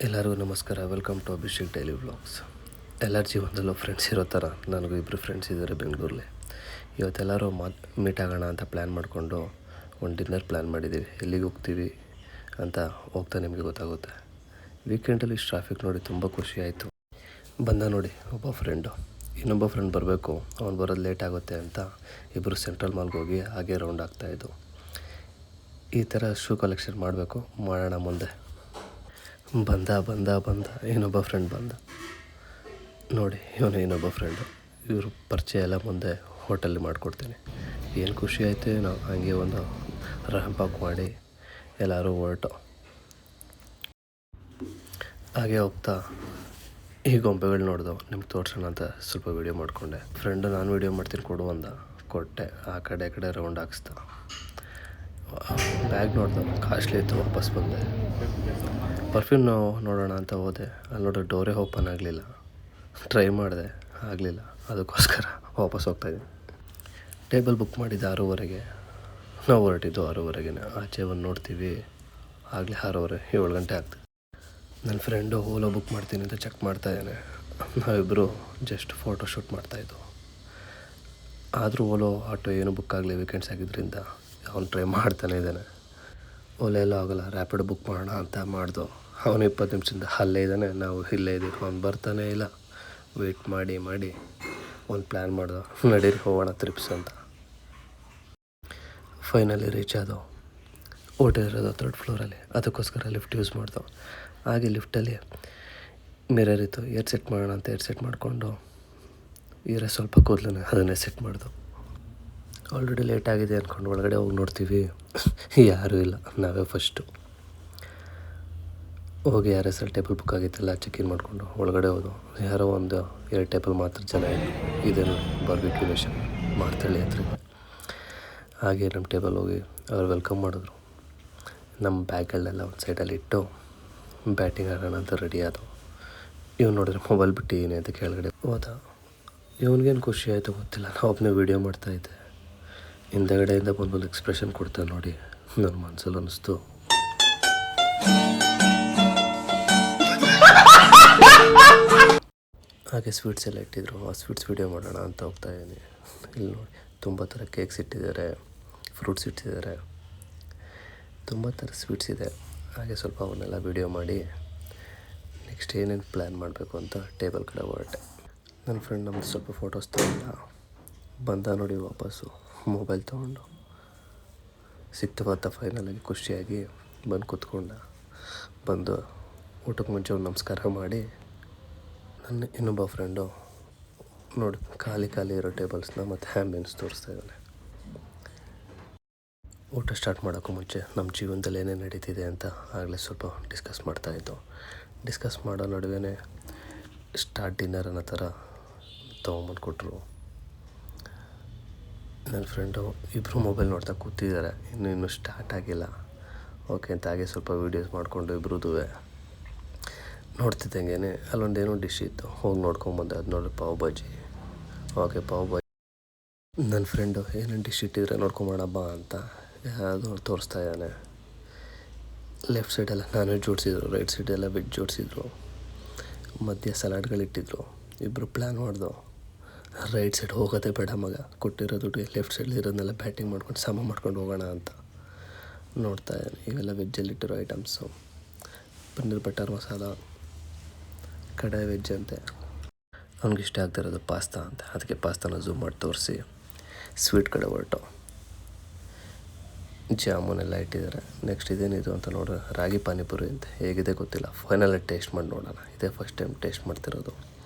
ಎಲ್ಲರಿಗೂ ನಮಸ್ಕಾರ. Welcome to Abhishek daily vlogs. ಎಲ್ಲರ ಜೀವನದಲ್ಲೂ ಫ್ರೆಂಡ್ಸ್ ಇರೋ ಥರ ನನಗೂ ಇಬ್ಬರು ಫ್ರೆಂಡ್ಸ್ ಇದ್ದಾರೆ ಬೆಂಗಳೂರಲ್ಲಿ. ಇವತ್ತೆಲ್ಲರೂ ಮೀಟ್ ಆಗೋಣ ಅಂತ ಪ್ಲ್ಯಾನ್ ಮಾಡಿಕೊಂಡು ಒಂದು ಡಿನ್ನರ್ ಪ್ಲ್ಯಾನ್ ಮಾಡಿದ್ದೀವಿ. ಎಲ್ಲಿಗೆ ಹೋಗ್ತೀವಿ ಅಂತ ಹೋಗ್ತಾ ನಿಮಗೆ ಗೊತ್ತಾಗುತ್ತೆ. ವೀಕೆಂಡಲ್ಲಿ ಇಷ್ಟು ಟ್ರಾಫಿಕ್ ನೋಡಿ ತುಂಬ ಖುಷಿ ಆಯಿತು. ಬಂದ ನೋಡಿ ಒಬ್ಬ ಫ್ರೆಂಡು, ಇನ್ನೊಬ್ಬ ಫ್ರೆಂಡ್ ಬರಬೇಕು, ಅವ್ನು ಬರೋದು ಲೇಟ್ ಆಗುತ್ತೆ ಅಂತ ಇಬ್ಬರು ಸೆಂಟ್ರಲ್ ಮಾಲ್ಗೆ ಹೋಗಿ ಹಾಗೆ ರೌಂಡ್ ಆಗ್ತಾಯಿದ್ದು. ಈ ಥರ ಶೂ ಕಲೆಕ್ಷನ್ ಮಾಡಬೇಕು, ಮಾಡೋಣ ಮುಂದೆ. ಬಂದ ಇನ್ನೊಬ್ಬ ಫ್ರೆಂಡ್ ಬಂದ ನೋಡಿ. ಇವನು ಇನ್ನೊಬ್ಬ ಫ್ರೆಂಡು. ಇವರು ಪರಿಚಯ ಎಲ್ಲ ಮುಂದೆ ಹೋಟೆಲ್ಲಿ ಮಾಡಿಕೊಡ್ತೀನಿ. ಏನು ಖುಷಿ ಆಯಿತು ಏನೋ. ಹಂಗೆ ಒಂದು ರ್ಯಾಂಪ್ ಮಾಡಿ ಎಲ್ಲರೂ ಹೊರಟು. ಹಾಗೆ ಹೋಗ್ತಾ ಈ ಗೊಂಬೆಗಳು ನೋಡ್ದು ನಿಮ್ಗೆ ತೋರಿಸೋಣ ಅಂತ ಸ್ವಲ್ಪ ವೀಡಿಯೋ ಮಾಡಿಕೊಂಡೆ. ಫ್ರೆಂಡು ನಾನು ವೀಡಿಯೋ ಮಾಡ್ತೀನಿ ಕೊಡು ಅಂದ, ಕೊಟ್ಟೆ. ಆ ಕಡೆ ರೌಂಡ್ ಹಾಕ್ಸ್ತಾ ಬ್ಯಾಗ್ ನೋಡ್ದೆ, ಕಾಸ್ಟ್ಲಿ ಇತ್ತು. ವಾಪಸ್ ಬಂದೆ. ಪರ್ಫ್ಯೂಮ್ ನೋಡೋಣ ಅಂತ ಹೋದೆ. ಅಲ್ಲಿ ನೋಡಿದ್ರೆ ಡೋರೇ ಓಪನ್ ಆಗಲಿಲ್ಲ. ಟ್ರೈ ಮಾಡಿದೆ, ಆಗಲಿಲ್ಲ. ಅದಕ್ಕೋಸ್ಕರ ವಾಪಸ್ ಹೋಗ್ತಾಯಿದ್ದೀನಿ. ಟೇಬಲ್ ಬುಕ್ ಮಾಡಿದ್ದೆ 6:30ಗೆ. ನಾವು ಹೊರಟಿದ್ದು 6:30ಗೆ. ಆಚೆ ಒಂದು ನೋಡ್ತೀವಿ, ಆಗಲೇ 6:30, 7 ಗಂಟೆ ಆಗ್ತದೆ. ನನ್ನ ಫ್ರೆಂಡು ಓಲೋ ಬುಕ್ ಮಾಡ್ತೀನಿ ಅಂತ ಚೆಕ್ ಮಾಡ್ತಾಯಿದ್ದಾನೆ. ನಾವಿಬ್ಬರು ಜಸ್ಟ್ ಫೋಟೋ ಶೂಟ್ ಮಾಡ್ತಾಯಿದ್ದು. ಆದರೂ ಓಲೋ ಆಟೋ ಏನು ಬುಕ್ ಆಗಲಿ, ವೀಕೆಂಡ್ಸ್ ಆಗಿದ್ದರಿಂದ ಅವ್ನು ಟ್ರೈ ಮಾಡ್ತಾನೆ ಇದ್ದಾನೆ. ಓಲೋ ಎಲ್ಲೂ ಆಗೋಲ್ಲ, ರ್ಯಾಪಿಡ್ ಬುಕ್ ಮಾಡೋಣ ಅಂತ ಮಾಡ್ದು. ಅವನು 20 ನಿಮಿಷದಿಂದ ಅಲ್ಲೇ ಇದ್ದಾನೆ, ನಾವು ಇಲ್ಲೇ ಇದ್ದೀವಿ. ಅವ್ನು ಬರ್ತಾನೇ ಇಲ್ಲ. ವೆಯ್ಟ್ ಮಾಡಿ ಒಂದು ಪ್ಲ್ಯಾನ್ ಮಾಡ್ದು, ನಡೀರಿ ಹೋಗೋಣ ಟ್ರಿಪ್ಸ್ ಅಂತ. ಫೈನಲಿ ರೀಚ್ ಆದವು. ಹೋಟೆಲ್ ಇರೋದು 3rd ಫ್ಲೋರಲ್ಲಿ. ಅದಕ್ಕೋಸ್ಕರ ಲಿಫ್ಟ್ ಯೂಸ್ ಮಾಡ್ದೋ. ಹಾಗೆ ಲಿಫ್ಟಲ್ಲಿ ಮಿರರ್ ಇತ್ತು. ಏರ್ ಸೆಟ್ ಮಾಡೋಣ ಅಂತ ಏರ್ ಸೆಟ್ ಮಾಡಿಕೊಂಡು ಇರೋ ಸ್ವಲ್ಪ ಕೂದಲೇ ಅದನ್ನೇ ಸೆಟ್ ಮಾಡ್ದು. ಆಲ್ರೆಡಿ ಲೇಟ್ ಆಗಿದೆ ಅಂದ್ಕೊಂಡು ಒಳಗಡೆ ಹೋಗಿ ನೋಡ್ತೀವಿ, ಯಾರೂ ಇಲ್ಲ. ನಾವೇ ಫಸ್ಟು ಹೋಗಿ RS ಟೇಬಲ್ ಬುಕ್ ಆಗಿತ್ತಲ್ಲ, ಚೆಕ್-ಇನ್ ಮಾಡಿಕೊಂಡು ಒಳಗಡೆ ಹೋದು. ಯಾರೋ ಒಂದು 2 ಟೇಬಲ್ ಮಾತ್ರ ಜನ ಇದ್ದರು. ಇದೇನು ಬಾರ್ಬಿಕ್ಯೂ ನೇಷನ್ ಮಾರ್ತಳ್ಳಿ ಹತ್ರ. ಹಾಗೆ ನಮ್ಮ ಟೇಬಲ್ ಹೋಗಿ ಅವ್ರು ವೆಲ್ಕಮ್ ಮಾಡಿದ್ರು. ನಮ್ಮ ಬ್ಯಾಗ್ಗಳನ್ನೆಲ್ಲ ಒಂದು ಸೈಡಲ್ಲಿ ಇಟ್ಟು ಬ್ಯಾಟಿಂಗ್ ಆಡೋಣ ಅಂತ ರೆಡಿ ಆದವು. ಇವ್ನು ನೋಡಿದ್ರೆ ಮೊಬೈಲ್ ಬಿಟ್ಟಿದ್ದೀನಿ ಅಂತ ಕೆಳಗಡೆ ಹೋದ. ಇವನಿಗೇನು ಖುಷಿ ಆಯಿತು ಗೊತ್ತಿಲ್ಲ. ನಾನು ಒಬ್ಬನೇ ವೀಡಿಯೋ ಮಾಡ್ತಾಯಿದ್ದೆ. ಹಿಂದಗಡೆಯಿಂದ ಬಂದೊಂದು ಎಕ್ಸ್ಪ್ರೆಷನ್ ಕೊಡ್ತಾನೆ ನೋಡಿ. ನನ್ನ ಮನಸ್ಸಲ್ಲಿ ಅನ್ನಿಸ್ತು, ಹಾಗೆ ಸ್ವೀಟ್ಸ್ ಎಲ್ಲ ಇಟ್ಟಿದ್ರು. ಆ ಸ್ವೀಟ್ಸ್ ವೀಡಿಯೋ ಮಾಡೋಣ ಅಂತ ಹೋಗ್ತಾಯಿದ್ದೀನಿ. ಇಲ್ಲಿ ನೋಡಿ, ತುಂಬ ಥರ ಕೇಕ್ಸ್ ಇಟ್ಟಿದ್ದಾರೆ, ಫ್ರೂಟ್ಸ್ ಇಟ್ಟಿದ್ದಾರೆ, ತುಂಬ ಥರ ಸ್ವೀಟ್ಸ್ ಇದೆ. ಹಾಗೆ ಸ್ವಲ್ಪ ಅವನ್ನೆಲ್ಲ ವೀಡಿಯೋ ಮಾಡಿ ನೆಕ್ಸ್ಟ್ ಏನೇನು ಪ್ಲ್ಯಾನ್ ಮಾಡಬೇಕು ಅಂತ ಟೇಬಲ್ ಕಡೆ ಹೊರಟೆ. ನನ್ನ ಫ್ರೆಂಡ್ ನಮ್ಮದು ಸ್ವಲ್ಪ ಫೋಟೋಸ್ ತೊಗೊಂಡ ಬಂದ ನೋಡಿ. ವಾಪಸ್ಸು ಮೊಬೈಲ್ ತೊಗೊಂಡು ಸಿಕ್ತವಂತ ಫೈನಲಾಗಿ ಖುಷಿಯಾಗಿ ಬಂದು ಕೂತ್ಕೊಂಡ. ಬಂದು ಊಟಕ್ಕೆ ಮುಂಚೆ ಒಂದು ನಮಸ್ಕಾರ ಮಾಡಿ, ನನ್ನ ಇನ್ನೊಬ್ಬ ಫ್ರೆಂಡು ನೋಡಿ ಖಾಲಿ ಇರೋ ಟೇಬಲ್ಸ್ನ ಮತ್ತು ಆ್ಯಂಬಿಯನ್ಸ್ ತೋರಿಸ್ತಾ ಇದ್ದಾನೆ. ಊಟ ಸ್ಟಾರ್ಟ್ ಮಾಡೋಕ್ಕೂ ಮುಂಚೆ ನಮ್ಮ ಜೀವನದಲ್ಲಿ ಏನೇನು ನಡೀತಿದೆ ಅಂತ ಆಗಲೇ ಸ್ವಲ್ಪ ಡಿಸ್ಕಸ್ ಮಾಡ್ತಾಯಿದ್ದು. ಡಿಸ್ಕಸ್ ಮಾಡೋ ನಡುವೆ ಸ್ಟಾರ್ಟ್ ಡಿನ್ನರ್ ಅನ್ನೋ ಥರ ತೊಗೊಂಬಂದು ಕೊಟ್ಟರು. ನನ್ನ ಫ್ರೆಂಡು ಇಬ್ಬರು ಮೊಬೈಲ್ ನೋಡ್ತಾ ಕೂತಿದ್ದಾರೆ. ಇನ್ನೂ ಸ್ಟಾರ್ಟ್ ಆಗಿಲ್ಲ. ಓಕೆ ಅಂತ ಹಾಗೆ ಸ್ವಲ್ಪ ವೀಡಿಯೋಸ್ ಮಾಡಿಕೊಂಡು ಇಬ್ಬರದೂ ನೋಡ್ತಿದ್ದಂಗೆ ಅಲ್ಲೊಂದೇನೋ ಡಿಶ್ ಇತ್ತು. ಹೋಗಿ ನೋಡ್ಕೊಂಬಂದೆ. ಅದು ನೋಡಿ ಪಾವ್ ಭಾಜಿ. ಓಕೆ, ಪಾವ್ ಭಾಜಿ. ನನ್ನ ಫ್ರೆಂಡು ಏನೇನು ಡಿಶ್ ಇಟ್ಟಿದ್ರೆ ನೋಡ್ಕೊಂಬೋಣ ಬಾ ಅಂತ ಅದು ತೋರಿಸ್ತಾ ಇದ್ದಾನೆ. ಲೆಫ್ಟ್ ಸೈಡೆಲ್ಲ ನಾನ್ ವೆಜ್ ಜೋಡಿಸಿದ್ರು, ರೈಟ್ ಸೈಡೆಲ್ಲ ವೆಜ್ ಜೋಡಿಸಿದ್ರು. ಮಧ್ಯೆ ಸಲಾಡ್ಗಳಿಟ್ಟಿದ್ರು. ಇಬ್ಬರು ಪ್ಲ್ಯಾನ್ ಮಾಡ್ದು, ರೈಟ್ ಸೈಡ್ ಹೋಗೋದೇ ಬೇಡ ಮಗ, ಕೊಟ್ಟಿರೋ ದುಡ್ಡಿಗೆ ಲೆಫ್ಟ್ ಸೈಡ್ ಇರೋದನ್ನೆಲ್ಲ ಬ್ಯಾಟಿಂಗ್ ಮಾಡ್ಕೊಂಡು ಸಮ ಮಾಡ್ಕೊಂಡು ಹೋಗೋಣ ಅಂತ ನೋಡ್ತಾ ಇದ್ದಾನೆ. ಇವೆಲ್ಲ ವೆಜ್ಜಲ್ಲಿಟ್ಟಿರೋ ಐಟಮ್ಸು. ಪನ್ನೀರ್ ಬಟರ್ ಮಸಾಲ, ಕಡಾಯಿ ವೆಜ್ ಅಂತೆ. ಅವ್ನಿಗೆ ಇಷ್ಟ ಆಗ್ತಿರೋದು ಪಾಸ್ತಾ ಅಂತ. ಅದಕ್ಕೆ ಪಾಸ್ತಾನ ಝೂಮ್ ಮಾಡಿ ತೋರಿಸಿ ಸ್ವೀಟ್ ಕಡೆ ಹೊರಟು. ಜಾಮೂನೆಲ್ಲ ಇಟ್ಟಿದ್ದಾರೆ. ನೆಕ್ಸ್ಟ್ ಇದೇನಿದು ಅಂತ ನೋಡ್ರೆ ರಾಗಿ ಪಾನಿಪುರಿ ಅಂತ. ಹೇಗಿದೆ ಗೊತ್ತಿಲ್ಲ, ಫೈನಲಾಗಿ ಟೇಸ್ಟ್ ಮಾಡಿ ನೋಡೋಣ. ಇದೇ ಫಸ್ಟ್ ಟೈಮ್ ಟೇಸ್ಟ್ ಮಾಡ್ತಿರೋದು.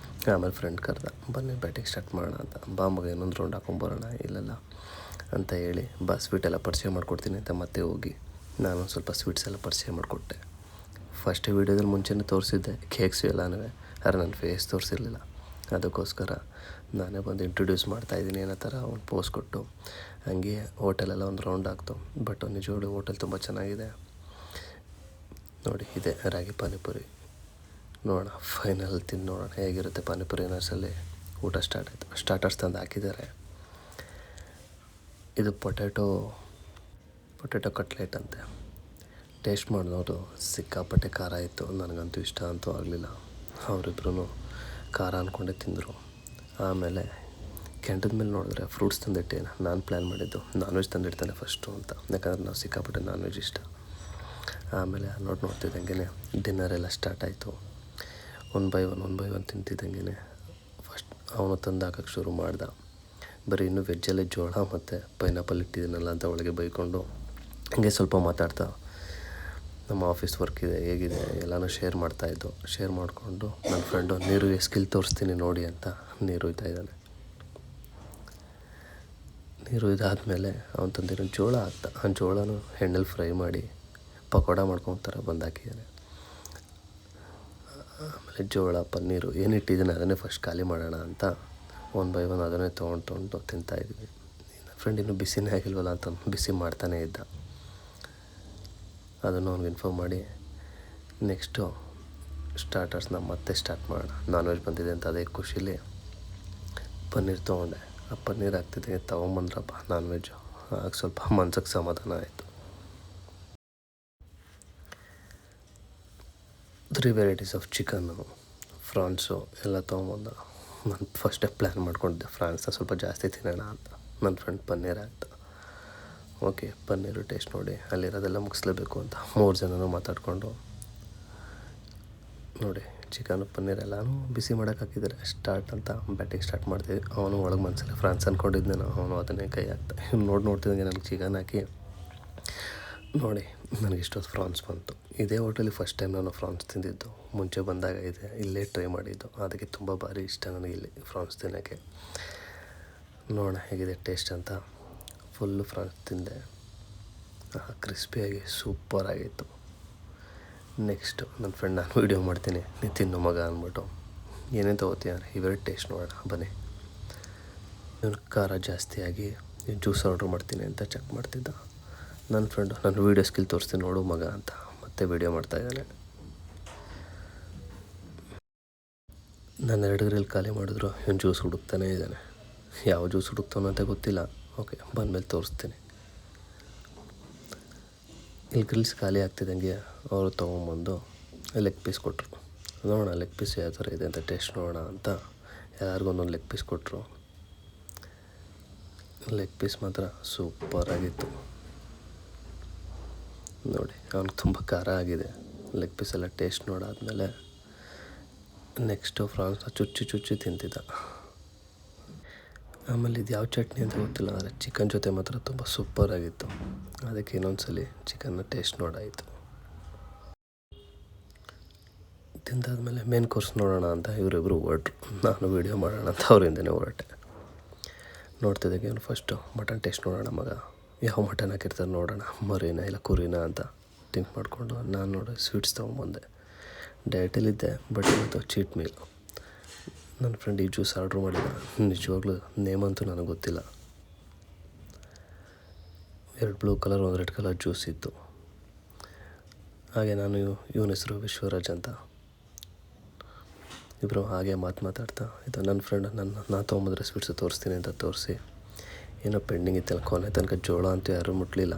ಆಮೇಲೆ ಫ್ರೆಂಡ್ ಕರೆದ, ಬನ್ನಿ ಬ್ಯಾಟಿಂಗ್ ಸ್ಟಾರ್ಟ್ ಮಾಡೋಣ ಅಂತ. ಬಾ ಮಗ ಇನ್ನೊಂದು ರೌಂಡ್ ಹಾಕೊಂಬರೋಣ ಇಲ್ಲೆಲ್ಲ ಅಂತ ಹೇಳಿ, ಬಾ ಸ್ವೀಟೆಲ್ಲ ಪರಿಚಯ ಮಾಡಿಕೊಡ್ತೀನಿ ಅಂತ ಮತ್ತೆ ಹೋಗಿ ನಾನು ಸ್ವಲ್ಪ ಸ್ವೀಟ್ಸ್ ಎಲ್ಲ ಪರಿಚಯ ಮಾಡಿಕೊಟ್ಟೆ. ಫಸ್ಟ್ ವೀಡಿಯೋದಲ್ಲಿ ಮುಂಚೆನೇ ತೋರಿಸಿದ್ದೆ ಕೇಕ್ಸು ಎಲ್ಲನೂ, ಆದರೆ ನನ್ನ ಫೇಸ್ ತೋರಿಸಿರಲಿಲ್ಲ. ಅದಕ್ಕೋಸ್ಕರ ನಾನೇ ಬಂದು ಇಂಟ್ರೊಡ್ಯೂಸ್ ಮಾಡ್ತಾಯಿದ್ದೀನಿ ಅನ್ನೋ ಥರ ಒಂದು ಪೋಸ್ ಕೊಟ್ಟು ಹಂಗೆ ಹೋಟೆಲೆಲ್ಲ ಒಂದು ರೌಂಡ್ ಆಗ್ತು. ಬಟ್ ನಿಜವಾಗ್ಲೂ ಹೋಟೆಲ್ ತುಂಬ ಚೆನ್ನಾಗಿದೆ ನೋಡಿ. ಇದೆ ರಾಗಿ ಪಾನಿಪುರಿ. ನೋಡೋಣ ಫೈನಲ್ ತಿಂದು ನೋಡೋಣ ಹೇಗಿರುತ್ತೆ ಪಾನಿಪುರಿ. ಅನ್ನೋಸಲ್ಲಿ ಊಟ ಸ್ಟಾರ್ಟ್ ಆಯಿತು. ಸ್ಟಾರ್ಟರ್ಸ್ ತಂದು ಹಾಕಿದ್ದಾರೆ. ಇದು ಪೊಟ್ಯಾಟೊ ಕಟ್ಲೆಟ್ ಅಂತೆ. ಟೇಸ್ಟ್ ಮಾಡಿದವರು ಸಿಕ್ಕಾಪಟ್ಟೆ ಖಾರ ಇತ್ತು. ನನಗಂತೂ ಇಷ್ಟ ಅಂತೂ ಆಗಲಿಲ್ಲ. ಅವರಿಬ್ರು ಖಾರ ಅಂದ್ಕೊಂಡೇ ತಿಂದರು. ಆಮೇಲೆ ಕೆಂಡದ ಮೇಲೆ ನೋಡಿದ್ರೆ ಫ್ರೂಟ್ಸ್ ತಂದಿಟ್ಟೆ. ನಾನು ಪ್ಲ್ಯಾನ್ ಮಾಡಿದ್ದು ನಾನ್ ವೆಜ್ ತಂದಿಡ್ತಾನೆ ಫಸ್ಟು ಅಂತ, ಯಾಕಂದರೆ ನಾವು ಸಿಕ್ಕಾಪಟ್ಟೆ ನಾನ್ ವೆಜ್ ಇಷ್ಟ. ಆಮೇಲೆ ನೋಡ್ತಿದ್ದಂಗೆ ಡಿನ್ನರೆಲ್ಲ ಸ್ಟಾರ್ಟ್ ಆಯಿತು. ಒನ್ ಬೈ ಒನ್ ತಿಂತಿದ್ದಂಗೆ ಫಸ್ಟ್ ಅವನು ತಂದು ಹಾಕೋಕ್ಕೆ ಶುರು ಮಾಡ್ದ. ಬರೀ ಇನ್ನೂ ವೆಜ್ಜಲ್ಲೇ ಜೋಳ ಮತ್ತು ಪೈನಾಪಲ್ ಇಟ್ಟಿದ್ದೀನಲ್ಲ ಅಂತ ಒಳಗೆ ಬೈಕೊಂಡು ಹಂಗೆ ಸ್ವಲ್ಪ ಮಾತಾಡ್ತಾ ನಮ್ಮ ಆಫೀಸ್ ವರ್ಕ್ ಇದೆ ಹೇಗಿದೆ ಎಲ್ಲನೂ ಶೇರ್ ಮಾಡ್ತಾಯಿದ್ದು. ಶೇರ್ ಮಾಡಿಕೊಂಡು ನನ್ನ ಫ್ರೆಂಡು ನೀರು ಸ್ಕಿಲ್ ತೋರಿಸ್ತೀನಿ ನೋಡಿ ಅಂತ ನೀರು ಇದ್ದಾನೆ. ನೀರು ಇದಾದಮೇಲೆ ಅವನು ತಂದಿರೋ ಜೋಳ ಹಾಕ್ತ. ಆ ಜೋಳನೂ ಎಣ್ಣೆಲಿ ಫ್ರೈ ಮಾಡಿ ಪಕೋಡ ಮಾಡ್ಕೊತಾರೆ ಬಂದು ಹಾಕಿದ್ದಾನೆ. ಆಮೇಲೆ ಜೋಳ ಪನ್ನೀರು ಏನಿಟ್ಟಿದ್ದೀನಿ ಅದನ್ನೇ ಫಸ್ಟ್ ಖಾಲಿ ಮಾಡೋಣ ಅಂತ ಒನ್ ಬೈ ಒನ್ ಅದನ್ನೇ ತೊಗೊಂಡು ತಿಂತಾಯಿದ್ವಿ. ನನ್ನ ಫ್ರೆಂಡ್ ಇನ್ನೂ ಬಿಸಿನೇ ಆಗಿಲ್ವಲ್ಲ ಅಂತ ಬಿಸಿ ಮಾಡ್ತಾನೇ ಇದ್ದ. ಅದನ್ನು ಅವ್ನಿಗೆ ಇನ್ಫಾರ್ಮ್ ಮಾಡಿ ನೆಕ್ಸ್ಟು ಸ್ಟಾರ್ಟರ್ಸ್ನ ಮತ್ತೆ ಸ್ಟಾರ್ಟ್ ಮಾಡೋಣ. ನಾನ್ ವೆಜ್ ಬಂದಿದೆ ಅಂತ ಅದೇ ಖುಷಿಲಿ ಪನ್ನೀರ್ ತೊಗೊಂಡೆ. ಆ ಪನ್ನೀರ್ ಹಾಕ್ತಿದ್ದೆ ತೊಗೊಂಬಂದ್ರಪ್ಪ ನಾನ್ ವೆಜ್ಜು. ಆಗ ಸ್ವಲ್ಪ ಮನ್ಸಿಗೆ ಸಮಾಧಾನ ಆಯಿತು. 3 ವೆರೈಟೀಸ್ ಆಫ್ ಚಿಕನ್ನು, ಫ್ರಾನ್ಸು ಎಲ್ಲ ತೊಗೊಂಬಂದ. ನಾನು ಫಸ್ಟೇ ಪ್ಲ್ಯಾನ್ ಮಾಡ್ಕೊಂಡಿದ್ದೆ ಫ್ರಾನ್ಸ್ನ ಸ್ವಲ್ಪ ಜಾಸ್ತಿ ತಿನ್ನೋಣ ಅಂತ. ನನ್ನ ಫ್ರೆಂಡ್ ಪನ್ನೀರ್ ಹಾಕ್ತ. ಓಕೆ ಪನ್ನೀರು ಟೇಸ್ಟ್ ನೋಡಿ ಅಲ್ಲಿರೋದೆಲ್ಲ ಮುಗಿಸ್ಲೇಬೇಕು ಅಂತ 3 ಜನನೂ ಮಾತಾಡಿಕೊಂಡು ನೋಡಿ ಚಿಕನು ಪನ್ನೀರ್ ಎಲ್ಲನೂ ಬಿಸಿ ಮಾಡೋಕೆ ಹಾಕಿದ್ದಾರೆ. ಸ್ಟಾರ್ಟ್ ಅಂತ ಬ್ಯಾಟಿಂಗ್ ಸ್ಟಾರ್ಟ್ ಮಾಡ್ತೀವಿ. ಅವನು ಒಳಗೆ ಮನಸ್ಸಲ್ಲಿ ಫ್ರಾನ್ಸ್ ಅಂದ್ಕೊಂಡಿದ್ದೆ ಅವನು ಅದನ್ನೇ ಕೈ ಹಾಕ್ತಾ. ನೋಡ್ತಿದ್ದಂಗೆ ನನಗೆ ಚಿಕನ್ ಹಾಕಿ ನೋಡಿ ನನಗೆ ಇಷ್ಟೊಂದು ಫ್ರಾನ್ಸ್ ಬಂತು. ಇದೇ ಹೋಟೆಲಿಗೆ ಫಸ್ಟ್ ಟೈಮ್ ನಾನು ಫ್ರಾನ್ಸ್ ತಿಂದಿದ್ದು. ಮುಂಚೆ ಬಂದಾಗ ಇಲ್ಲೇ ಟ್ರೈ ಮಾಡಿದ್ದು. ಅದಕ್ಕೆ ತುಂಬ ಭಾರಿ ಇಷ್ಟ ನನಗೆ ಇಲ್ಲಿ ಫ್ರಾನ್ಸ್ ತಿನ್ನೋಕ್ಕೆ. ನೋಡೋಣ ಹೇಗಿದೆ ಟೇಸ್ಟ್ ಅಂತ ಫುಲ್ಲು ಫ್ರಾನ್ಸ್ ತಿಂದೆ. ಕ್ರಿಸ್ಪಿಯಾಗಿ ಸೂಪರಾಗಿತ್ತು. ನೆಕ್ಸ್ಟು ನನ್ನ ಫ್ರೆಂಡ್ ನಾನು ವೀಡಿಯೋ ಮಾಡ್ತೀನಿ ನೀ ತಿನ್ನು ಮಗ ಅಂದ್ಬಿಟ್ಟು ಏನೇನು ತೊಗೋತೀಯ ಇವೆರಡು ಟೇಸ್ಟ್ ನೋಡೋಣ ಬನ್ನಿ. ಇವನು ಖಾರ ಜಾಸ್ತಿಯಾಗಿ ಜ್ಯೂಸ್ ಆರ್ಡ್ರ್ ಮಾಡ್ತೀನಿ ಅಂತ ಚೆಕ್ ಮಾಡ್ತಿದ್ದ. ನನ್ನ ಫ್ರೆಂಡು ನಾನು ವೀಡಿಯೋ ಸ್ಕಿಲ್ ತೋರಿಸ್ತೀನಿ ನೋಡು ಮಗ ಅಂತ ಮತ್ತೆ ವೀಡಿಯೋ ಮಾಡ್ತಾಯಿದ್ದಾನೆ. ನಾನು 2 ಗ್ರಿಲ್ ಖಾಲಿ ಮಾಡಿದ್ರು ಇವನು ಜ್ಯೂಸ್ ಹುಡುಕ್ತಾನೇ ಇದ್ದಾನೆ. ಯಾವ ಜ್ಯೂಸ್ ಹುಡುಕ್ತಾನೋ ಅಂತ ಗೊತ್ತಿಲ್ಲ. ಓಕೆ ಬಂದಮೇಲೆ ತೋರಿಸ್ತೀನಿ. ಇಲ್ಲಿ ಗ್ರಿಲ್ಸ್ ಖಾಲಿ ಆಗ್ತಿದ್ದಂಗೆ ಅವರು ತೊಗೊಂಬಂದು ಲೆಗ್ ಪೀಸ್ ಕೊಟ್ಟರು. ನೋಡೋಣ ಲೆಗ್ ಪೀಸ್ ಯಾವ ಥರ ಇದೆ ಅಂತ ಟೇಸ್ಟ್ ನೋಡೋಣ ಅಂತ ಎಲ್ಲರಿಗೂ ಒಂದೊಂದು ಲೆಗ್ ಪೀಸ್ ಕೊಟ್ಟರು. ಲೆಗ್ ಪೀಸ್ ಮಾತ್ರ ಸೂಪರಾಗಿತ್ತು ನೋಡಿ. ಅವ್ನಿಗೆ ತುಂಬ ಖಾರ ಆಗಿದೆ. ಲೆಗ್ ಪೀಸ್ ಎಲ್ಲ ಟೇಸ್ಟ್ ನೋಡಾದ್ಮೇಲೆ ನೆಕ್ಸ್ಟು ಫ್ರಾನ್ಸ್ನ ಚುಚ್ಚಿ ತಿಂತಿದ್ದ. ಆಮೇಲೆ ಇದು ಯಾವ ಚಟ್ನಿ ಅಂತ ಗೊತ್ತಿಲ್ಲ, ಆದರೆ ಚಿಕನ್ ಜೊತೆ ಮಾತ್ರ ತುಂಬ ಸೂಪರಾಗಿತ್ತು. ಅದಕ್ಕೆ ಇನ್ನೊಂದ್ಸಲಿ ಚಿಕನ್ನ ಟೇಸ್ಟ್ ನೋಡಾಯಿತು. ತಿಂದಾದ್ಮೇಲೆ ಮೇನ್ ಕೋರ್ಸ್ ನೋಡೋಣ ಅಂತ ಇವರಿಬ್ಬರು ಹೊರಟ್ರು. ನಾನು ವೀಡಿಯೋ ಮಾಡೋಣ ಅಂತ ಅವರಿಂದನೇ ಹೊರಟೆ. ನೋಡ್ತಿದ್ದಾಗೆ ಅವನು ಫಸ್ಟು ಮಟನ್ ಟೇಸ್ಟ್ ನೋಡೋಣ ಮಗ, ಯಾವ ಮಟನ್ ಹಾಕಿರ್ತಾರೆ ನೋಡೋಣ, ಮರಿನ ಇಲ್ಲ ಕುರಿನ ಅಂತ ಥಿಂಕ್ ಮಾಡಿಕೊಂಡು ನಾನು ನೋಡಿ ಸ್ವೀಟ್ಸ್ ತೊಗೊಂಬಂದೆ. ಡಯಟಲ್ಲಿದ್ದೆ ಬಟ್ ಇವತ್ತು ಚೀಟ್ ಮೀಲ್. ನನ್ನ ಫ್ರೆಂಡ್ ಈ ಜ್ಯೂಸ್ ಆರ್ಡ್ರ್ ಮಾಡಿದ. ನಿಜವಾಗ್ಲೂ ನೇಮ್ ಅಂತೂ ನನಗೆ ಗೊತ್ತಿಲ್ಲ. 2 blue colour 1 red colour juice ಇತ್ತು. ಹಾಗೆ ನಾನು ಇವನ ಹೆಸರು ವಿಶ್ವರಾಜ್ ಅಂತ. ಇಬ್ಬರು ಹಾಗೆ ಮಾತಾಡ್ತಾ ಇದು ನನ್ನ ಫ್ರೆಂಡ್ ನಾನು ತೊಗೊಂಬಂದ್ರೆ ಸ್ವೀಟ್ಸು ತೋರಿಸ್ತೀನಿ ಅಂತ ತೋರಿಸಿ ಏನೋ ಪೆಂಡಿಂಗ್ ಇತ್ತಲ್ಲ ಕೊನೆ ತನಕ ಜೋಳ ಅಂತೂ ಯಾರೂ ಮುಟ್ಲಿಲ್ಲ.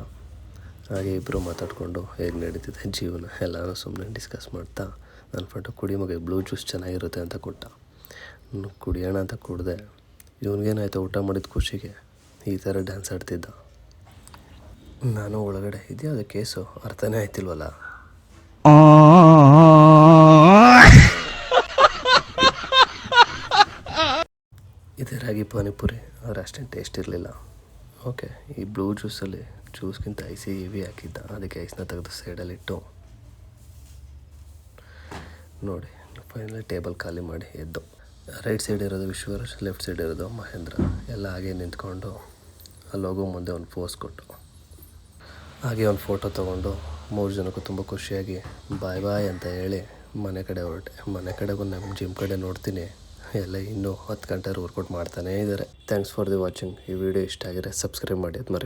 ಹಾಗೆ ಇಬ್ಬರು ಮಾತಾಡಿಕೊಂಡು ಹೇಗೆ ನಡೀತಿದೆ ಜೀವನ ಎಲ್ಲನೂ ಸುಮ್ಮನೆ ಡಿಸ್ಕಸ್ ಮಾಡ್ತಾ ನನ್ನ ಫ್ರೆಂಡು ಕುಡಿ ಮಗ ಬ್ಲೂ ಜ್ಯೂಸ್ ಚೆನ್ನಾಗಿರುತ್ತೆ ಅಂತ ಕೊಟ್ಟ. ಕುಡಿಯೋಣ ಅಂತ ಕುಡಿದೆ. ಇವನಿಗೇನಾಯ್ತು ಊಟ ಮಾಡಿದ ಖುಷಿಗೆ ಈ ಥರ ಡ್ಯಾನ್ಸ್ ಆಡ್ತಿದ್ದ. ನಾನು ಒಳಗಡೆ ಇದ್ಯಾವುದು ಕೇಸು ಅರ್ಥನೇ ಆಯ್ತಿಲ್ವಲ್ಲ. ಇದೇ ರಾಗಿ ಪಾನಿಪುರಿ ಆದರೆ ಅಷ್ಟೇನು ಟೇಸ್ಟ್ ಇರಲಿಲ್ಲ. ಓಕೆ ಈ ಬ್ಲೂ ಜ್ಯೂಸಲ್ಲಿ ಜ್ಯೂಸ್ಗಿಂತ ಐಸಿ ಹೆವಿ ಹಾಕಿದ್ದ. ಅದಕ್ಕೆ ಐಸ್ನ ತೆಗೆದು ಸೈಡಲ್ಲಿಟ್ಟು ನೋಡಿ ಫೈನಲಿ ಟೇಬಲ್ ಖಾಲಿ ಮಾಡಿ ಎದ್ದು. ರೈಟ್ ಸೈಡ್ ಇರೋದು ವಿಶ್ವರಾಜ್, ಲೆಫ್ಟ್ ಸೈಡ್ ಇರೋದು ಮಹೇಂದ್ರ. ಎಲ್ಲ ಹಾಗೆ ನಿಂತ್ಕೊಂಡು ಅಲ್ಲೋಗೋ ಮುಂದೆ ಒಂದು ಪೋಸ್ ಕೊಟ್ಟು ಹಾಗೆ ಒಂದು ಫೋಟೋ ತೊಗೊಂಡು 3 ಜನಕ್ಕೂ ತುಂಬ ಖುಷಿಯಾಗಿ ಬಾಯ್ ಬಾಯ್ ಅಂತ ಹೇಳಿ ಮನೆ ಕಡೆ ಹೊರಟೆ. ಮನೆ ಕಡೆ ಬಂದು ನಮ್ಮ ಜಿಮ್ ಕಡೆ ನೋಡ್ತೀನಿ ಎಲ್ಲ ಇನ್ನೂ 10 ಗಂಟೆ ವರ್ಕೌಟ್ ಮಾಡ್ತಾನೇ ಇದ್ದಾರೆ. Thanks for the watching. ಈ ವಿಡಿಯೋ ಇಷ್ಟ ಆಗಿದ್ರೆ ಸಬ್ಸ್ಕ್ರೈಬ್ ಮಾಡಿ ಅದು ಮರಿ